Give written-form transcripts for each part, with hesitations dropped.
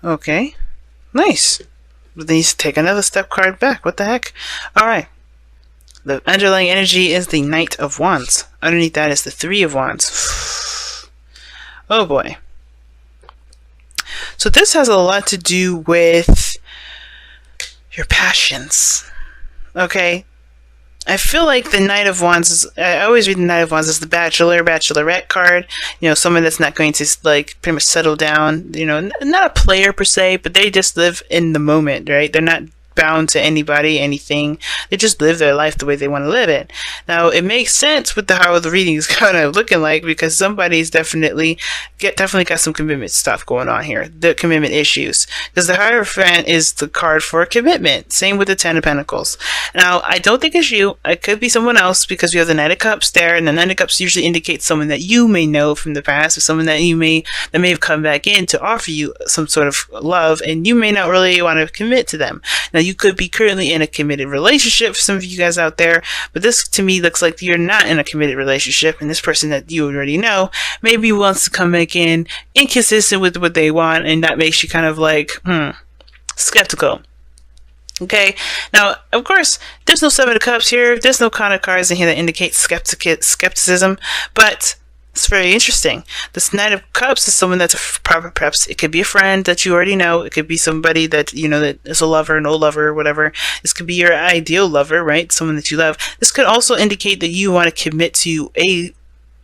Okay. Nice. But then you take another step card back. What the heck? Alright. The underlying energy is the Knight of Wands. Underneath that is the Three of Wands. Oh boy. So this has a lot to do with your passions. Okay? I feel like the Knight of Wands is, I always read the Knight of Wands as the Bachelor, Bachelorette card. You know, someone that's not going to, like, pretty much settle down. You know, not a player per se, but they just live in the moment, right? They're not bound to anybody, anything. They just live their life the way they want to live it. Now, it makes sense with how the reading is kind of looking like, because somebody's definitely got some commitment stuff going on here. The commitment issues. Because the Hierophant is the card for commitment. Same with the Ten of Pentacles. Now, I don't think it's you. It could be someone else, because we have the Knight of Cups there, and the Knight of Cups usually indicates someone that you may know from the past, or someone that may have come back in to offer you some sort of love, and you may not really want to commit to them. Now, you could be currently in a committed relationship for some of you guys out there, but this to me looks like you're not in a committed relationship, and this person that you already know maybe wants to come back in inconsistent with what they want, and that makes you kind of like, skeptical. Okay, now, of course, there's no Seven of Cups here. There's no kind of cards in here that indicate skepticism, but it's very interesting. This Knight of Cups is someone that's perhaps it could be a friend that you already know. It could be somebody that you know that is a lover, no lover, whatever. This could be your ideal lover, right? Someone that you love. This could also indicate that you want to commit to a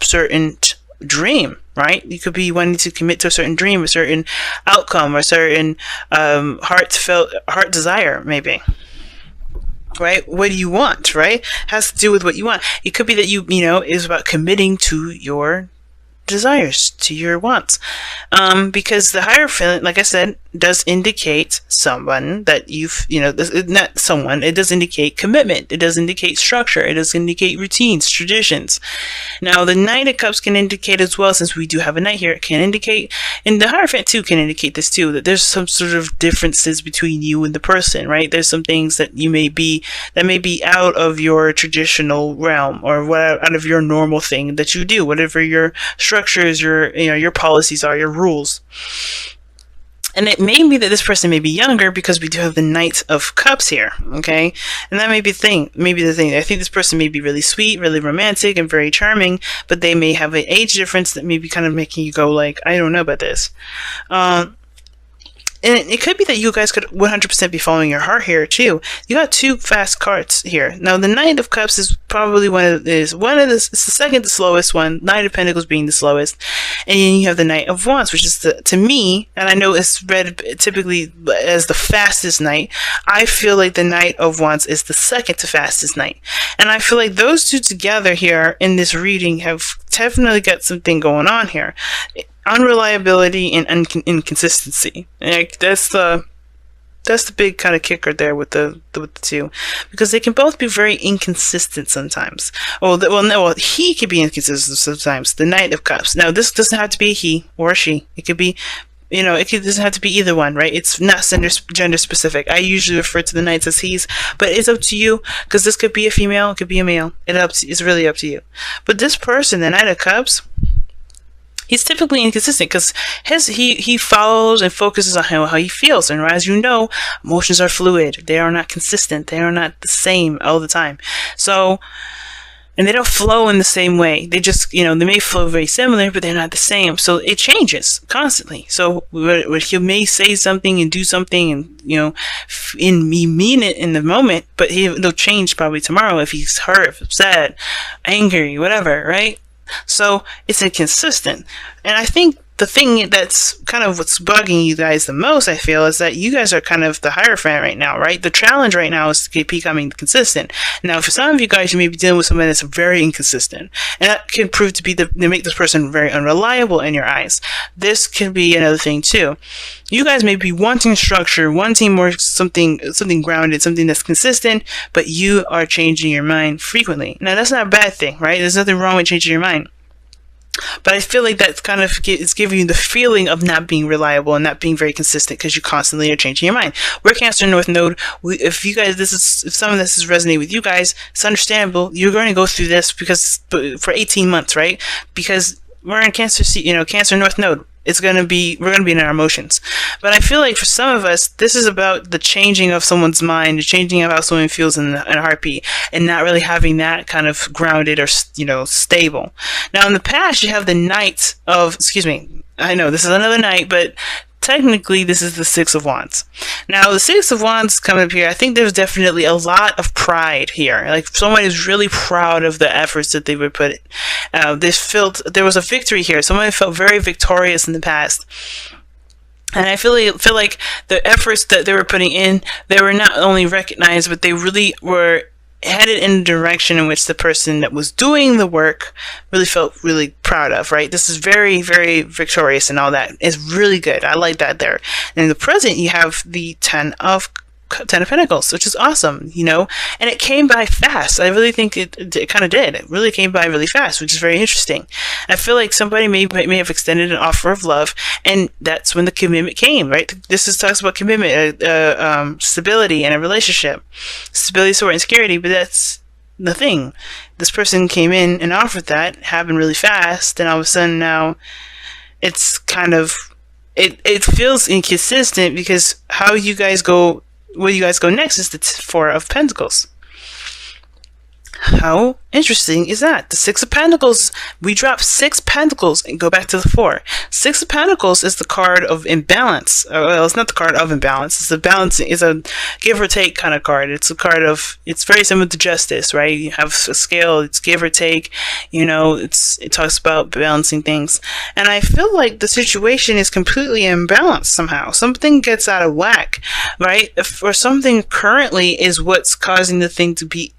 certain dream, right? You could be wanting to commit to a certain dream, a certain outcome, or a certain heart desire, maybe. Right? What do you want, right? Has to do with what you want. It could be that you know, is about committing to your desires, to your wants. Because the Hierophant, like I said, does indicate someone that not someone, it does indicate commitment, it does indicate structure, it does indicate routines, traditions. Now, the Knight of Cups can indicate as well, since we do have a Knight here, it can indicate, and the Hierophant too can indicate this too, that there's some sort of differences between you and the person, right? There's some things that may be out of your traditional realm, or out of your normal thing that you do, whatever your structures, your policies are, your rules. And it may be that this person may be younger, because we do have the Knight of Cups here, okay? And that may be the thing. I think this person may be really sweet, really romantic, and very charming, but they may have an age difference that may be kind of making you go like, I don't know about this. And it could be that you guys could 100% be following your heart here too. You got two fast cards here. Now, the Knight of Cups is probably it's the second slowest one. Knight of Pentacles being the slowest, and then you have the Knight of Wands, which is to me, and I know it's read typically as the fastest knight. I feel like the Knight of Wands is the second to fastest knight, and I feel like those two together here in this reading have definitely got something going on here. Unreliability and inconsistency. Like, that's the big kind of kicker there with the two, because they can both be very inconsistent sometimes. He could be inconsistent sometimes. The Knight of Cups. Now, this doesn't have to be a he or a she. It could be, doesn't have to be either one, right? It's not gender specific. I usually refer to the knights as he's, but it's up to you, because this could be a female, it could be a male. It's really up to you. But this person, the Knight of Cups, he's typically inconsistent, because he follows and focuses on how he feels. And as you know, emotions are fluid. They are not consistent. They are not the same all the time. So, and they don't flow in the same way. They just, they may flow very similar, but they're not the same. So it changes constantly. So he may say something and do something, and, he mean it in the moment, but they'll change probably tomorrow if he's hurt, upset, angry, whatever, right? So it's inconsistent. And I think the thing that's kind of what's bugging you guys the most, I feel, is that you guys are kind of the Hierophant right now, right? The challenge right now is to keep becoming consistent. Now, for some of you guys, you may be dealing with someone that's very inconsistent, and that can prove to be to make this person very unreliable in your eyes. This can be another thing too. You guys may be wanting structure, wanting more something grounded, something that's consistent, but you are changing your mind frequently. Now, that's not a bad thing, right? There's nothing wrong with changing your mind. But I feel like that's kind of it's giving you the feeling of not being reliable and not being very consistent, because you constantly are changing your mind. We're Cancer North Node. If some of this is resonating with you guys, it's understandable. You're going to go through this for 18 months, right? Because we're in Cancer North Node. we're gonna be in our emotions. But I feel like for some of us, this is about the changing of someone's mind, the changing of how someone feels in a heartbeat, and not really having that kind of grounded or, stable. Now in the past, you have the Knight of, excuse me, I know this is another knight, but technically this is the Six of Wands. Now the Six of Wands coming up here, I think there's definitely a lot of pride here. Like someone is really proud of the efforts that they would put in. There was a victory here. Someone felt very victorious in the past. And I feel like the efforts that they were putting in, they were not only recognized, but they really were headed in the direction in which the person that was doing the work really felt really proud of, right? This is very, very victorious and all that. It's really good. I like that there. And in the present, you have the Ten of Pentacles, which is awesome, and it came by fast. I really think it kind of did. It really came by really fast, which is very interesting. I feel like somebody may have extended an offer of love, and that's when the commitment came, right? This talks about commitment, stability in a relationship, stability, support, and security, but that's the thing. This person came in and offered that, happened really fast, and all of a sudden now it's kind of, it feels inconsistent, because where you guys go next is the Four of Pentacles. How interesting is that? The Six of Pentacles, we drop 6 pentacles and go back to the 4. 6 of Pentacles is the card of imbalance. Well, it's not the card of imbalance. It's a balancing, it's a give or take kind of card. It's a card of, it's very similar to justice, right? You have a scale, it's give or take, it talks about balancing things. And I feel like the situation is completely imbalanced somehow. Something gets out of whack, right? Or something currently is what's causing the thing to be,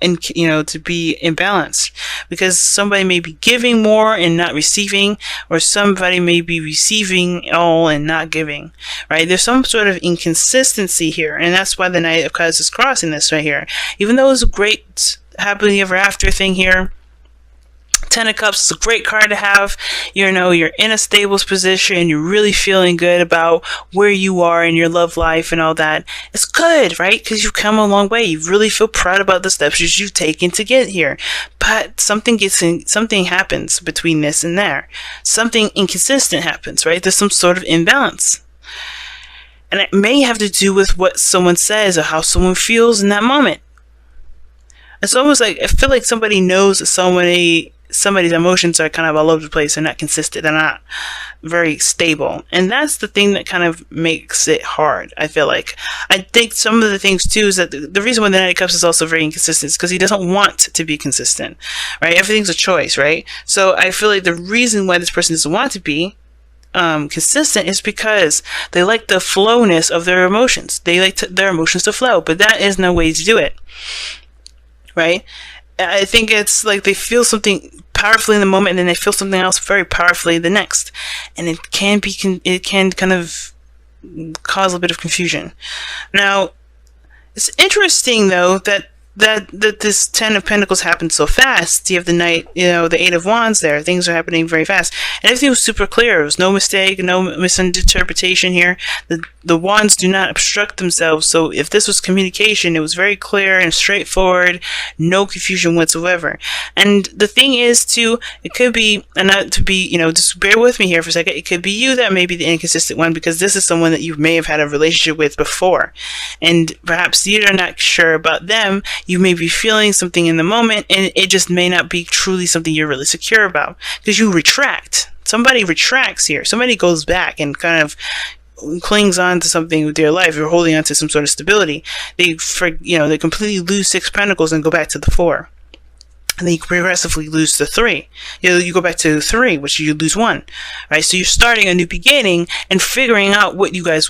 imbalanced, because somebody may be giving more and not receiving, or somebody may be receiving all and not giving, right? There's some sort of inconsistency here, and that's why the Knight of Cups is crossing this right here. Even though it's a great happily ever after thing here, Ten of Cups is a great card to have. You're in a stable position, you're really feeling good about where you are in your love life and all that. It's good, right? Because you've come a long way. You really feel proud about the steps that you've taken to get here. But something happens between this and there. Something inconsistent happens, right? There's some sort of imbalance. And it may have to do with what someone says or how someone feels in that moment. It's almost like, I feel like somebody knows that somebody's emotions are kind of all over the place. They're not consistent. They're not very stable. And that's the thing that kind of makes it hard, I feel like. I think some of the things, too, is that the reason why the Knight of Cups is also very inconsistent is because he doesn't want to be consistent, right? Everything's a choice, right? So I feel like the reason why this person doesn't want to be consistent is because they like the flowness of their emotions. They like their emotions to flow, but that is no way to do it, right? I think it's like they feel something powerfully in the moment, and then they feel something else very powerfully the next, and it can kind of cause a bit of confusion. Now, it's interesting though that this Ten of Pentacles happened so fast. You have the Knight, the Eight of Wands there. Things are happening very fast. And everything was super clear. There was no mistake, no misinterpretation here. The Wands do not obstruct themselves. So if this was communication, it was very clear and straightforward. No confusion whatsoever. And the thing is, too, it could be, and not to be, just bear with me here for a second. It could be you that may be the inconsistent one, because this is someone that you may have had a relationship with before. And perhaps you're not sure about them. You may be feeling something in the moment, and it just may not be truly something you're really secure about, because you retract. Somebody retracts here. Somebody goes back and kind of clings on to something with their life, or holding on to some sort of stability. They completely lose 6 pentacles and go back to the 4. And then you progressively lose the 3. You go back to 3, which you lose 1. Right? So you're starting a new beginning and figuring out what it is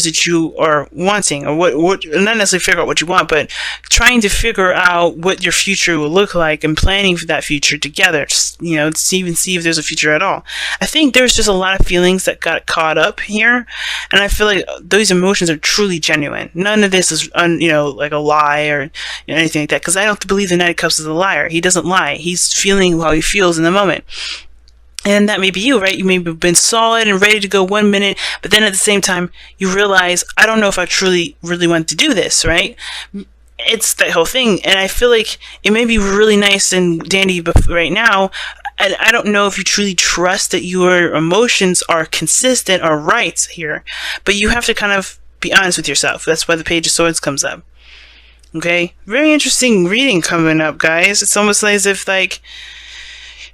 that you are wanting, or what not necessarily figure out what you want, but trying to figure out what your future will look like and planning for that future together, to even see if there's a future at all. I think there's just a lot of feelings that got caught up here, and I feel like those emotions are truly genuine. None of this is, like a lie or anything like that, because I don't believe the Knight of Cups is a liar. He doesn't lie. He's feeling how he feels in the moment. And that may be you, right? You may have been solid and ready to go 1 minute, but then at the same time, you realize, I don't know if I truly, really want to do this, right? It's that whole thing. And I feel like it may be really nice and dandy right now. And I don't know if you truly trust that your emotions are consistent or right here, but you have to kind of be honest with yourself. That's why the Page of Swords comes up. Okay? Very interesting reading coming up, guys. It's almost like as if, like,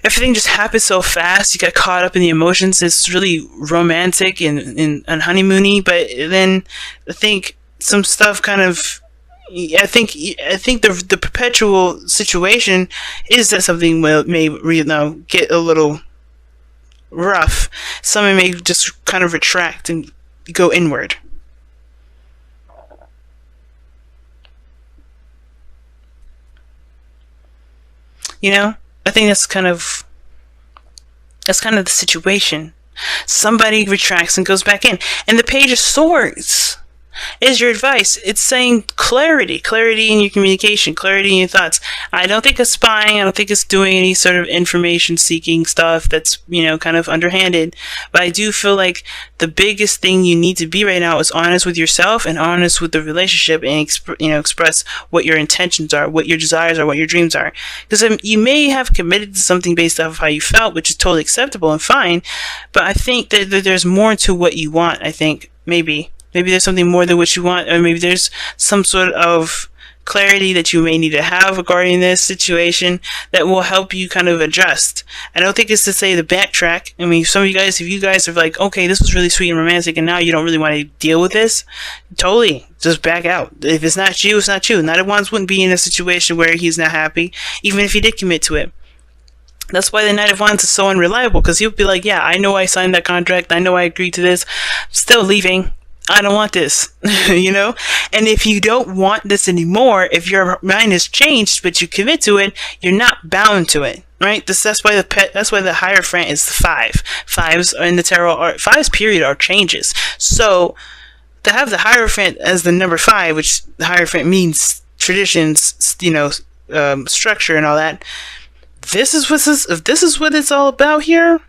everything just happened so fast. You got caught up in the emotions. It's really romantic and honeymoony, but then I think some stuff kind of, I think the perpetual situation is that something may get a little rough. Someone may just kind of retract and go inward. You know, I think that's kind of the situation. Somebody retracts and goes back in. And the Page of Swords is your advice. It's saying clarity in your communication, clarity in your thoughts. I don't think it's spying. I don't think it's doing any sort of information seeking stuff that's, kind of underhanded. But I do feel like the biggest thing you need to be right now is honest with yourself and honest with the relationship, and express what your intentions are, what your desires are, what your dreams are. Because you may have committed to something based off of how you felt, which is totally acceptable and fine. But I think that there's more to what you want. I think maybe there's something more than what you want, or maybe there's some sort of clarity that you may need to have regarding this situation that will help you kind of adjust. I don't think it's to say to backtrack. I mean, some of you guys, if you guys are like, okay, this was really sweet and romantic, and now you don't really want to deal with this, totally, just back out. If it's not you, it's not you. Knight of Wands wouldn't be in a situation where he's not happy, even if he did commit to it. That's why the Knight of Wands is so unreliable, because he'll be like, yeah, I know I signed that contract, I know I agreed to this, still leaving. I don't want this, And if you don't want this anymore, if your mind has changed, but you commit to it, you're not bound to it, right? That's why the Hierophant is the 5. 5s in the tarot fives period are changes. So to have the Hierophant as the number 5, which the Hierophant means traditions, structure and all that. This is what it's all about here.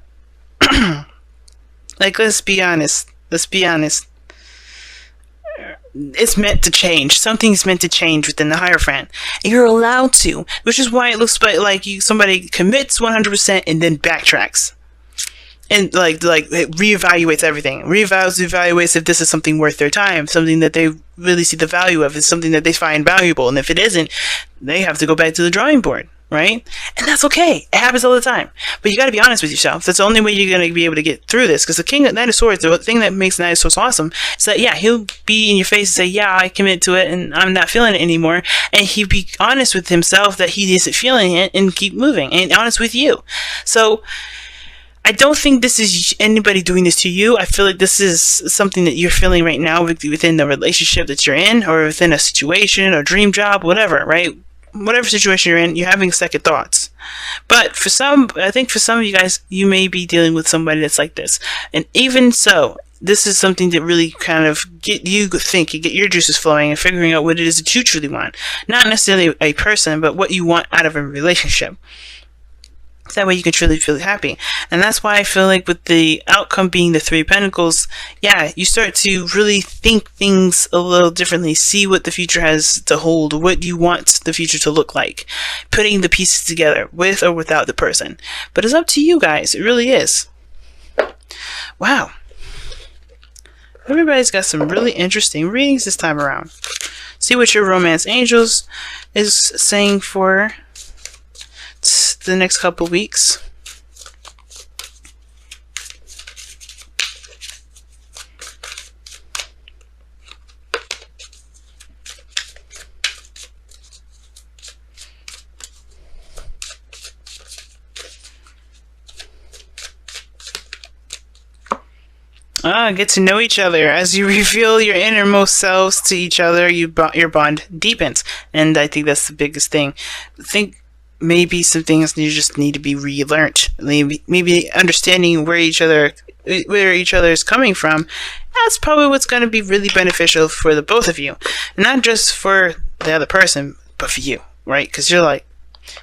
Like, let's be honest. It's meant to change. Something's meant to change within the Hierophant. And you're allowed to, which is why it looks like somebody commits 100% and then backtracks. And like it reevaluates everything. Reevaluates if this is something worth their time, something that they really see the value of, is something that they find valuable. And if it isn't, they have to go back to the drawing board. Right? And that's okay. It happens all the time. But you got to be honest with yourself. That's the only way you're going to be able to get through this. Because the Knight of Swords, the thing that makes the Knight of Swords awesome is that, yeah, he'll be in your face and say, yeah, I commit to it and I'm not feeling it anymore. And he'll be honest with himself that he isn't feeling it and keep moving. And honest with you. So I don't think this is anybody doing this to you. I feel like this is something that you're feeling right now within the relationship that you're in, or within a situation or dream job, whatever, right? Whatever situation you're in, you're having second thoughts. But I think for some of you guys, you may be dealing with somebody that's like this. And even so, this is something that really kind of get you thinking, get your juices flowing, and figuring out what it is that you truly want. Not necessarily a person, but what you want out of a relationship. That way you can truly feel happy. And that's why I feel like with the outcome being the 3 of Pentacles, yeah, you start to really think things a little differently, see what the future has to hold, what you want the future to look like, putting the pieces together with or without the person. But it's up to you guys. It really is. Wow. Everybody's got some really interesting readings this time around. See what your romance angels is saying for the next couple weeks. Get to know each other. As you reveal your innermost selves to each other, your bond deepens. And I think that's the biggest thing. Maybe some things you just need to be relearned. Maybe understanding where each other is coming from. That's probably what's going to be really beneficial for the both of you, not just for the other person, but for you, right? Because you're like,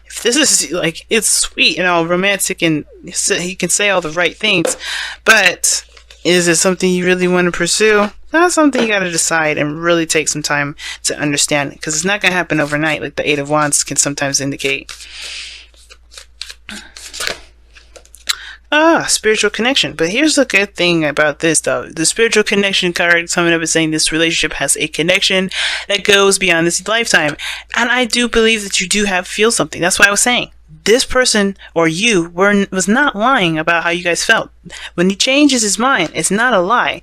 if this is like, it's sweet and all romantic, and he can say all the right things, but is it something you really want to pursue? That's something you got to decide and really take some time to understand, because it's not going to happen overnight, like the 8 of Wands can sometimes indicate. Spiritual connection. But here's the good thing about this, though. The spiritual connection card coming up is saying this relationship has a connection that goes beyond this lifetime. And I do believe that you do feel something. That's why I was saying this person or you was not lying about how you guys felt. When he changes his mind, it's not a lie.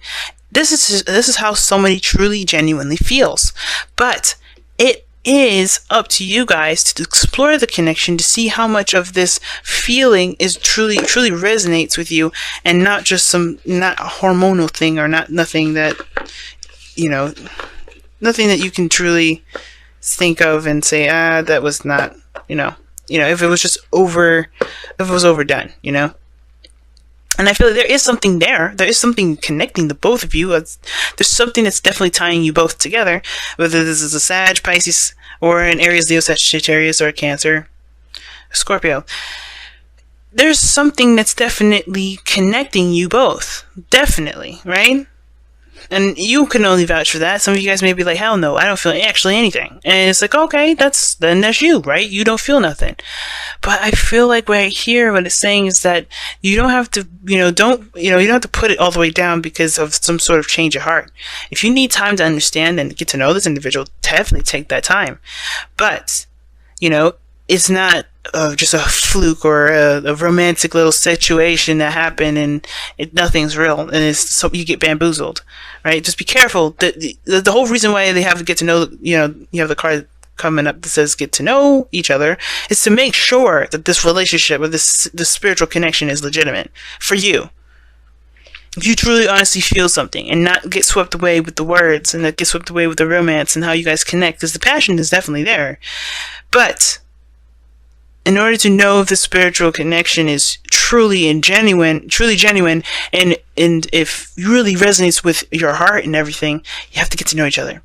This is how somebody truly, genuinely feels. But it is up to you guys to explore the connection, to see how much of this feeling is truly resonates with you, and not just not a hormonal thing, or nothing that you can truly think of and say, that was not, if it was just overdone, And I feel like there is something there. There is something connecting the both of you. There's something that's definitely tying you both together. Whether this is a Sag, Pisces, or an Aries, Leo, Sagittarius, or a Cancer, Scorpio. There's something that's definitely connecting you both. Definitely, right? And you can only vouch for that. Some of you guys may be like, hell no, I don't feel actually anything. And it's like, okay, that's you, right? You don't feel nothing. But I feel like right here, what it's saying is that you don't have to, you don't have to put it all the way down because of some sort of change of heart. If you need time to understand and get to know this individual, definitely take that time. But, it's not just a fluke or a romantic little situation that happened and nothing's real, and so you get bamboozled, right? Just be careful. The whole reason why they have to get to know, you have the card coming up that says get to know each other, is to make sure that this relationship or this spiritual connection is legitimate for you. If you truly honestly feel something and not get swept away with the words and not get swept away with the romance and how you guys connect, because the passion is definitely there. But in order to know if the spiritual connection is truly genuine, and if it really resonates with your heart and everything, you have to get to know each other.